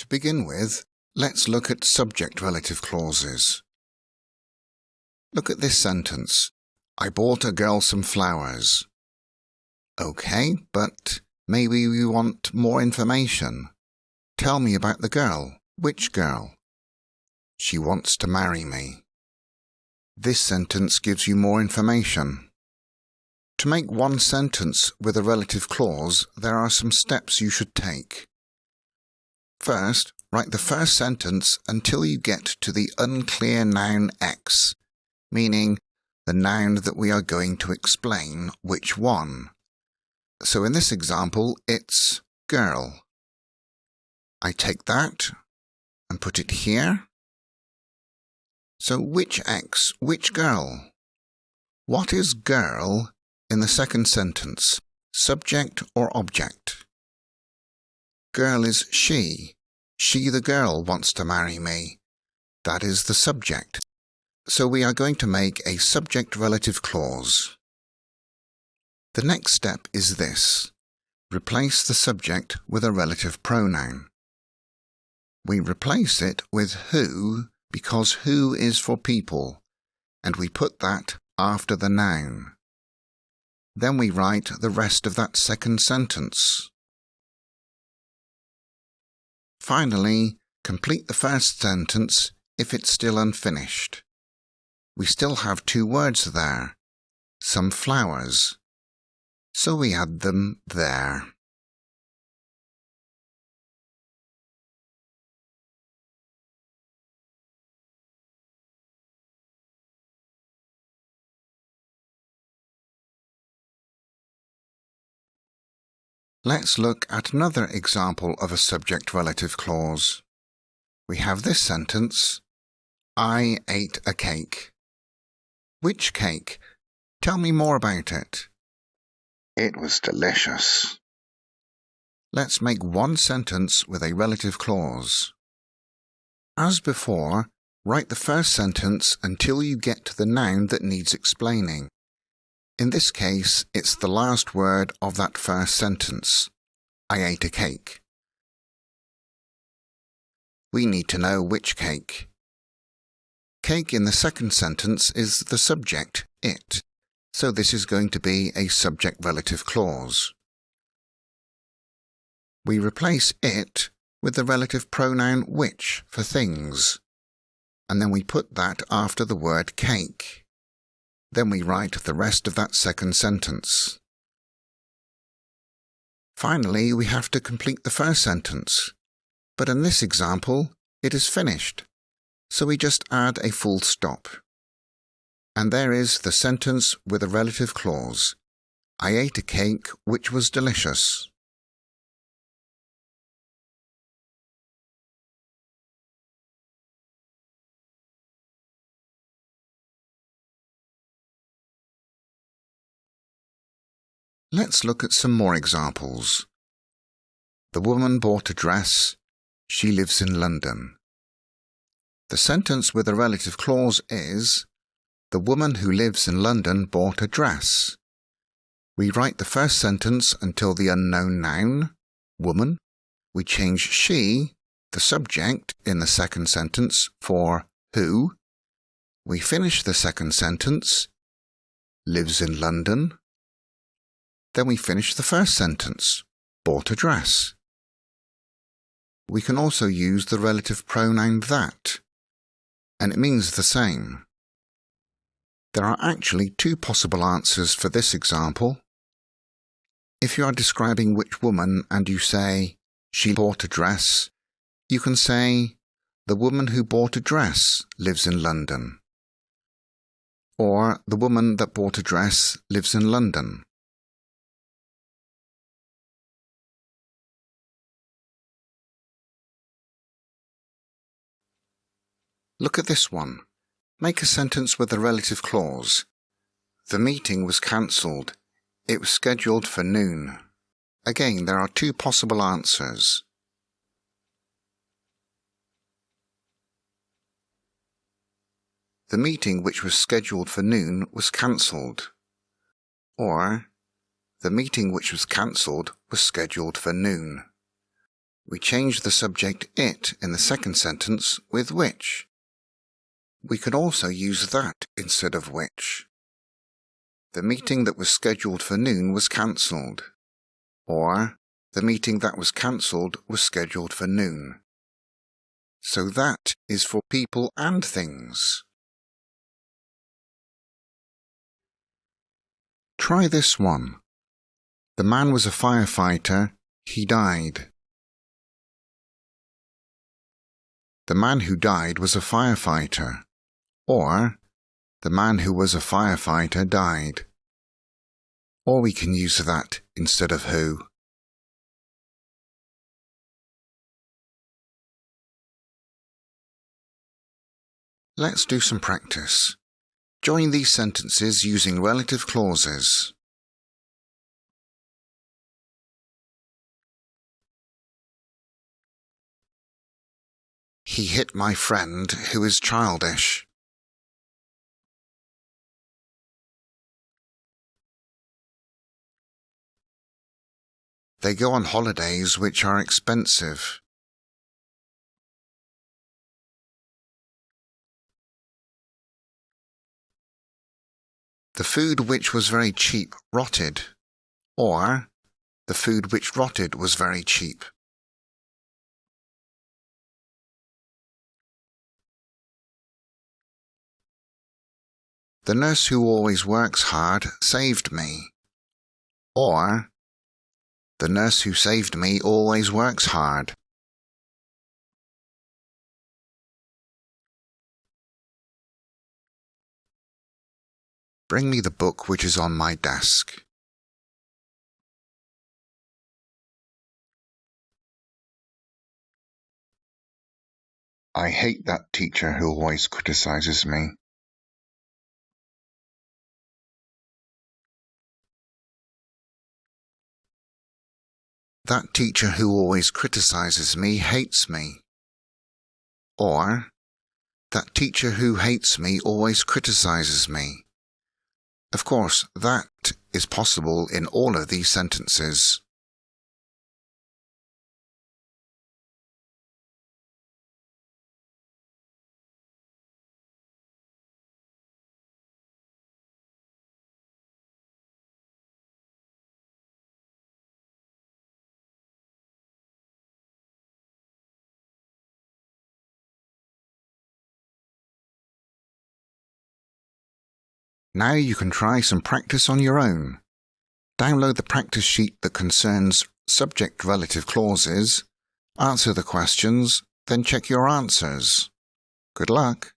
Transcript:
To begin with, let's look at subject-relative clauses. Look at this sentence. I bought a girl some flowers. Okay, but maybe we want more information. Tell me about the girl. Which girl? She wants to marry me. This sentence gives you more information. To make one sentence with a relative clause, there are some steps you should take. First, write the first sentence until you get to the unclear noun X, meaning the noun that we are going to explain which one. So in this example, it's girl. I take that and put it here. So which X, which girl? What is girl in the second sentence, subject or object? Girl is she. She, the girl, wants to marry me. That is the subject. So we are going to make a subject-relative clause. The next step is this. Replace the subject with a relative pronoun. We replace it with who because who is for people, and we put that after the noun. Then we write the rest of that second sentence. Finally, complete the first sentence if it's still unfinished. We still have two words there, some flowers, so we add them there. Let's look at another example of a subject-relative clause. We have this sentence, I ate a cake. Which cake? Tell me more about it. It was delicious. Let's make one sentence with a relative clause. As before, write the first sentence until you get to the noun that needs explaining. In this case, it's the last word of that first sentence. I ate a cake. We need to know which cake. Cake in the second sentence is the subject, it, so this is going to be a subject-relative clause. We replace it with the relative pronoun which for things, and then we put that after the word cake. Then we write the rest of that second sentence. Finally, we have to complete the first sentence, but in this example, it is finished, so we just add a full stop. And there is the sentence with a relative clause. I ate a cake which was delicious. Let's look at some more examples. The woman bought a dress. She lives in London. The sentence with a relative clause is, the woman who lives in London bought a dress. We write the first sentence until the unknown noun, woman. We change she, the subject, in the second sentence for who. We finish the second sentence, lives in London. Then we finish the first sentence, bought a dress. We can also use the relative pronoun that, and it means the same. There are actually two possible answers for this example. If you are describing which woman and you say, she bought a dress, you can say, the woman who bought a dress lives in London. Or, the woman that bought a dress lives in London. Look at this one. Make a sentence with a relative clause. The meeting was cancelled. It was scheduled for noon. Again, there are two possible answers. The meeting which was scheduled for noon was cancelled. Or, the meeting which was cancelled was scheduled for noon. We change the subject it in the second sentence with which. We can also use that instead of which. The meeting that was scheduled for noon was cancelled. Or, the meeting that was cancelled was scheduled for noon. So that is for people and things. Try this one. The man was a firefighter, he died. The man who died was a firefighter. Or, the man who was a firefighter died. Or we can use that instead of who. Let's do some practice. Join these sentences using relative clauses. He hit my friend who is childish. They go on holidays which are expensive. The food which was very cheap rotted. Or, the food which rotted was very cheap. The nurse who always works hard saved me. Or, the nurse who saved me always works hard. Bring me the book which is on my desk. I hate that teacher who always criticizes me. That teacher who always criticizes me hates me. Or, that teacher who hates me always criticizes me. Of course, that is possible in all of these sentences. Now you can try some practice on your own. Download the practice sheet that concerns subject-relative clauses, answer the questions, then check your answers. Good luck!